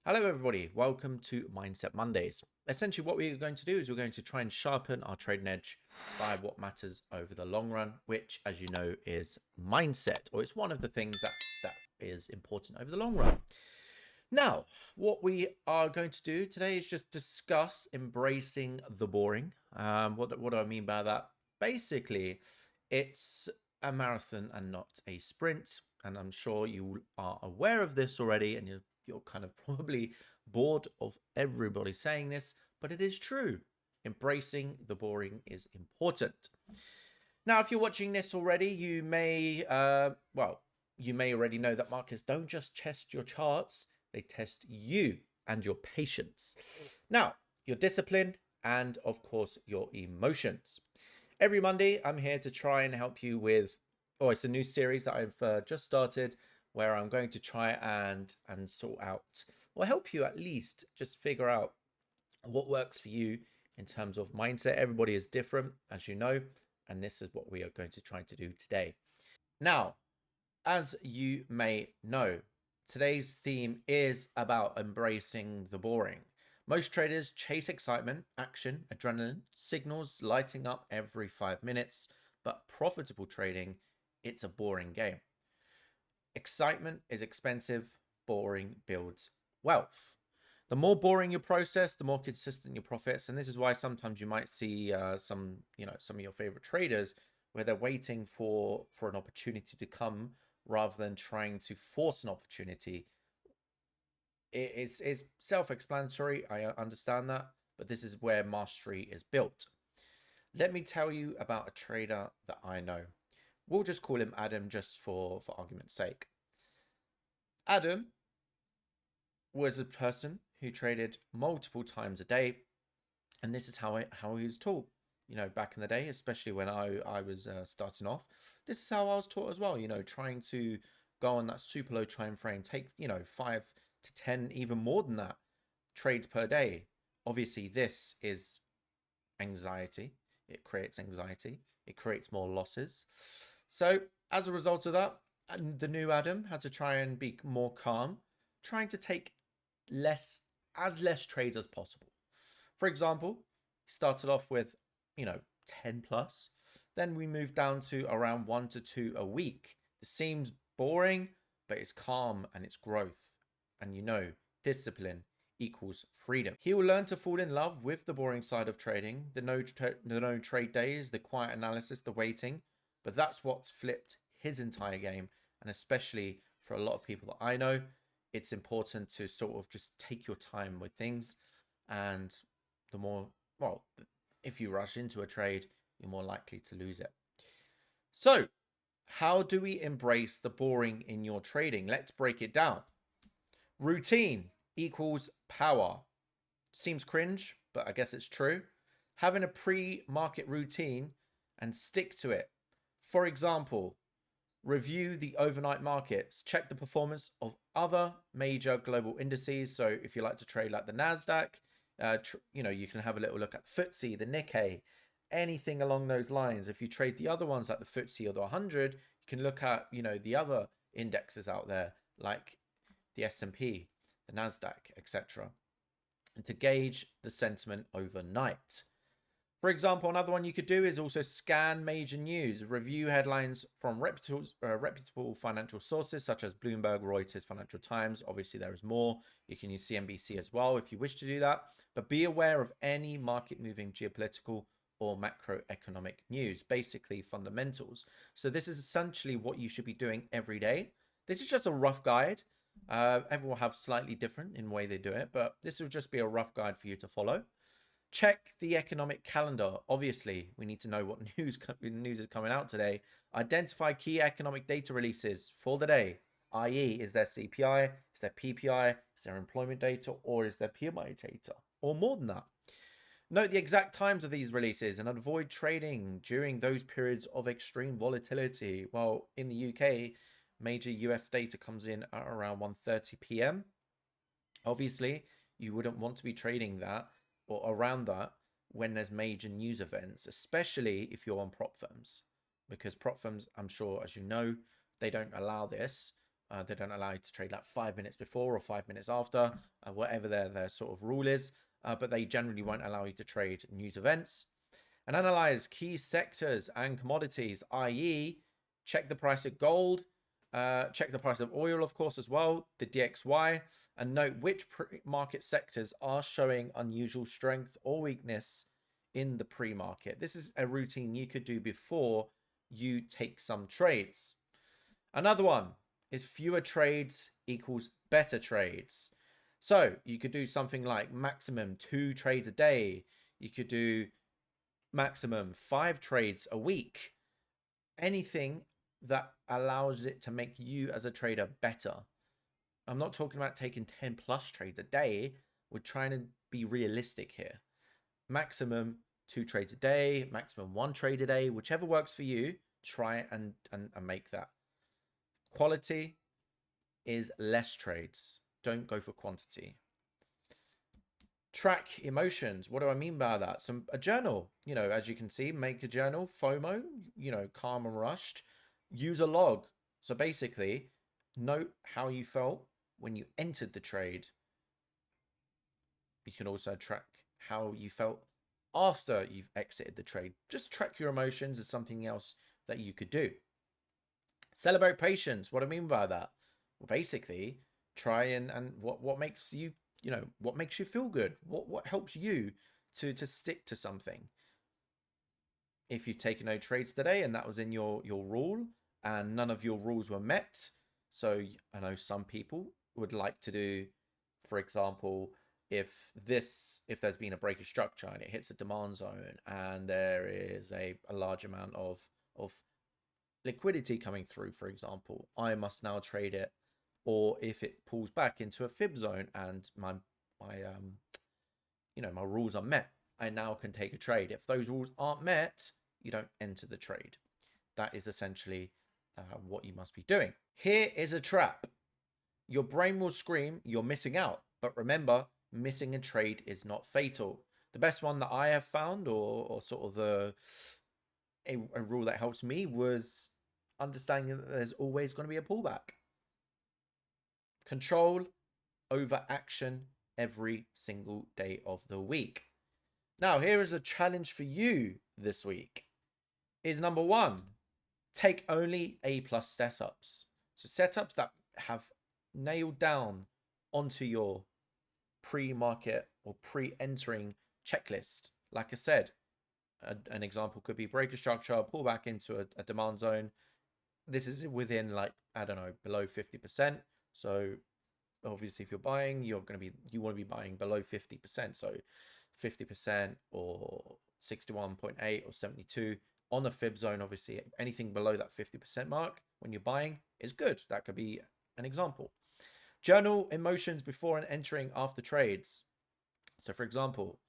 Hello, everybody. Welcome to Mindset Mondays. Essentially, what we're going to do is we're going to try and sharpen our trading edge by what matters over the long run, which, as you know, is mindset, or it's one of the things that is important over the long run. Now, what we are going to do today is just discuss embracing the boring. What do I mean by that? Basically, it's a marathon and not a sprint. And I'm sure you are aware of this already, and you're kind of probably bored of everybody saying this, but it is true. Embracing the boring is important. Now, if you're watching this already, you may already know that markets don't just test your charts, they test you and your patience. Now, your discipline and, of course, your emotions. Every Monday, I'm here to try and help you with, it's a new series that I've just started where I'm going to try and sort out, or help you at least just figure out what works for you in terms of mindset. Everybody is different, as you know, and this is what we are going to try to do today. Now, as you may know, today's theme is about embracing the boring. Most traders chase excitement, action, adrenaline, signals lighting up every 5 minutes, but profitable trading, it's a boring game. Excitement is expensive, boring builds wealth. The more boring your process, the more consistent your profits. And this is why sometimes you might see some of your favorite traders where they're waiting for an opportunity to come rather than trying to force an opportunity. It's self-explanatory. I understand that, but this is where mastery is built. Let me tell you about a trader that I know. We'll just call him Adam just for argument's sake. Adam was a person who traded multiple times a day, and this is how he was taught. Back in the day, especially when I was starting off, this is how I was taught as well. Trying to go on that super low time frame, take 5 to 10, even more than that, trades per day. Obviously, this is anxiety. It creates anxiety. It creates more losses. So as a result of that, the new Adam had to try and be more calm, trying to take less trades as possible. For example, he started off with 10 plus. Then we moved down to around 1 to 2 a week. This seems boring, but it's calm and it's growth. And discipline equals freedom. He will learn to fall in love with the boring side of trading, the no trade days, the quiet analysis, the waiting. But that's what's flipped his entire game. And especially for a lot of people that I know, it's important to sort of just take your time with things. And if you rush into a trade, you're more likely to lose it. So, how do we embrace the boring in your trading? Let's break it down. Routine equals power. Seems cringe, but I guess it's true. Having a pre-market routine and stick to it. For example, review the overnight markets, check the performance of other major global indices. So if you like to trade like the NASDAQ, you can have a little look at FTSE, the Nikkei, anything along those lines. If you trade the other ones like the FTSE or the 100, you can look at, the other indexes out there like the S&P, the NASDAQ, etc. and to gauge the sentiment overnight. For example, another one you could do is also scan major news, review headlines from reputable financial sources such as Bloomberg, Reuters, Financial Times. Obviously, there is more. You can use CNBC as well if you wish to do that. But be aware of any market-moving geopolitical or macroeconomic news, basically fundamentals. So this is essentially what you should be doing every day. This is just a rough guide. Everyone will have slightly different in the way they do it, but this will just be a rough guide for you to follow. Check the economic calendar. Obviously, we need to know what news is coming out today. Identify key economic data releases for the day, i.e., is there CPI, is there PPI, is there employment data, or is there PMI data, or more than that. Note the exact times of these releases and avoid trading during those periods of extreme volatility. Well, in the UK, major US data comes in at around 1:30 p.m. Obviously, you wouldn't want to be trading that or around that when there's major news events, especially if you're on prop firms, because prop firms, I'm sure, as you know, they don't allow this. They don't allow you to trade like 5 minutes before or 5 minutes after, whatever their sort of rule is. But they generally won't allow you to trade news events. And analyze key sectors and commodities, i.e., check the price of gold, check the price of oil, of course, as well, the DXY, and note which market sectors are showing unusual strength or weakness in the pre-market. This is a routine you could do before you take some trades. Another one is fewer trades equals better trades. So you could do something like maximum 2 trades a day. You could do maximum 5 trades a week. Anything that allows it to make you as a trader better. I'm not talking about taking 10 plus trades a day. We're trying to be realistic here. Maximum 2 trades a day, maximum 1 trade a day, whichever works for you, try and make that. Quality is less trades. Don't go for quantity. Track emotions. What do I mean by that? A journal, as you can see, make a journal. FOMO, calm and rushed. Use a log. So basically, note how you felt when you entered the trade. You can also track how you felt after you've exited the trade. Just track your emotions is something else that you could do. Celebrate patience. What do I mean by that? Well, basically, try and what makes you, what makes you feel good? What helps you to stick to something? If you've taken no trades today and that was in your rule and none of your rules were met, so I know some people would like to do, for example, if there's been a break of structure and it hits a demand zone and there is a large amount of liquidity coming through, for example, I must now trade it. Or if it pulls back into a fib zone and my rules are met, I now can take a trade. If those rules aren't met, you don't enter the trade. That is essentially what you must be doing. Here is a trap. Your brain will scream, you're missing out. But remember, missing a trade is not fatal. The best one that I have found, or sort of a rule that helps me, was understanding that there's always going to be a pullback. Control over action every single day of the week. Now, here is a challenge for you this week. Is number 1, take only A+ setups. So setups that have nailed down onto your pre-market or pre-entering checklist. Like I said, an example could be breaker structure, pull back into a demand zone. This is within, like, I don't know, below 50%. So obviously if you're buying, you want to be buying below 50%. So 50% or 61.8 or 72 on the fib zone. Obviously anything below that 50% mark when you're buying is good. That could be an example. Journal emotions before and entering after trades. So for example,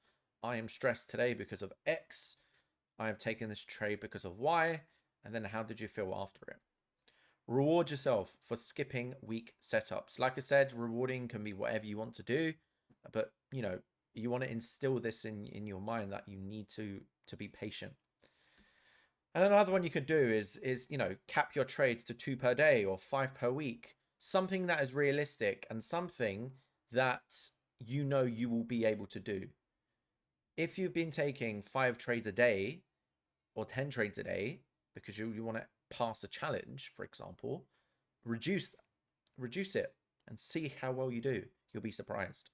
I am stressed today because of X. I have taken this trade because of Y. And then how did you feel after it? Reward yourself for skipping weak setups. Like I said, rewarding can be whatever you want to do, but you want to instill this in your mind that you need to be patient. And another one you could do is cap your trades to 2 per day or 5 per week. Something that is realistic and something that you will be able to do. If you've been taking 5 trades a day or 10 trades a day because you want to pass a challenge, for example, reduce it and see how well you do. You'll be surprised.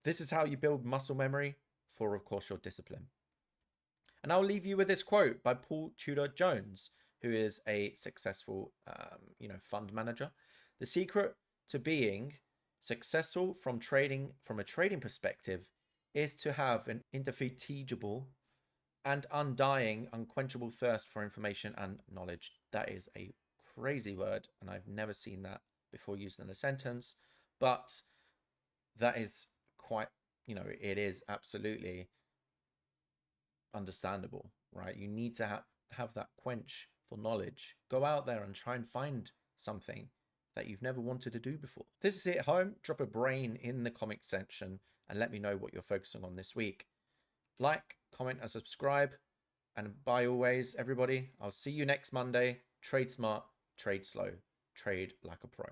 This is how you build muscle memory for, of course, your discipline. And I'll leave you with this quote by Paul Tudor Jones, who is a successful fund manager. The secret to being successful from a trading perspective is to have an indefatigable and undying, unquenchable thirst for information and knowledge. That is a crazy word, and I've never seen that before used in a sentence, but that is quite, it is absolutely understandable, right? You need to have that quench for knowledge. Go out there and try and find something that you've never wanted to do before. If this is it at home, drop a brain in the comment section and let me know what you're focusing on this week. Like, comment, and subscribe. And by always, everybody, I'll see you next Monday. Trade smart, trade slow. trade like a pro.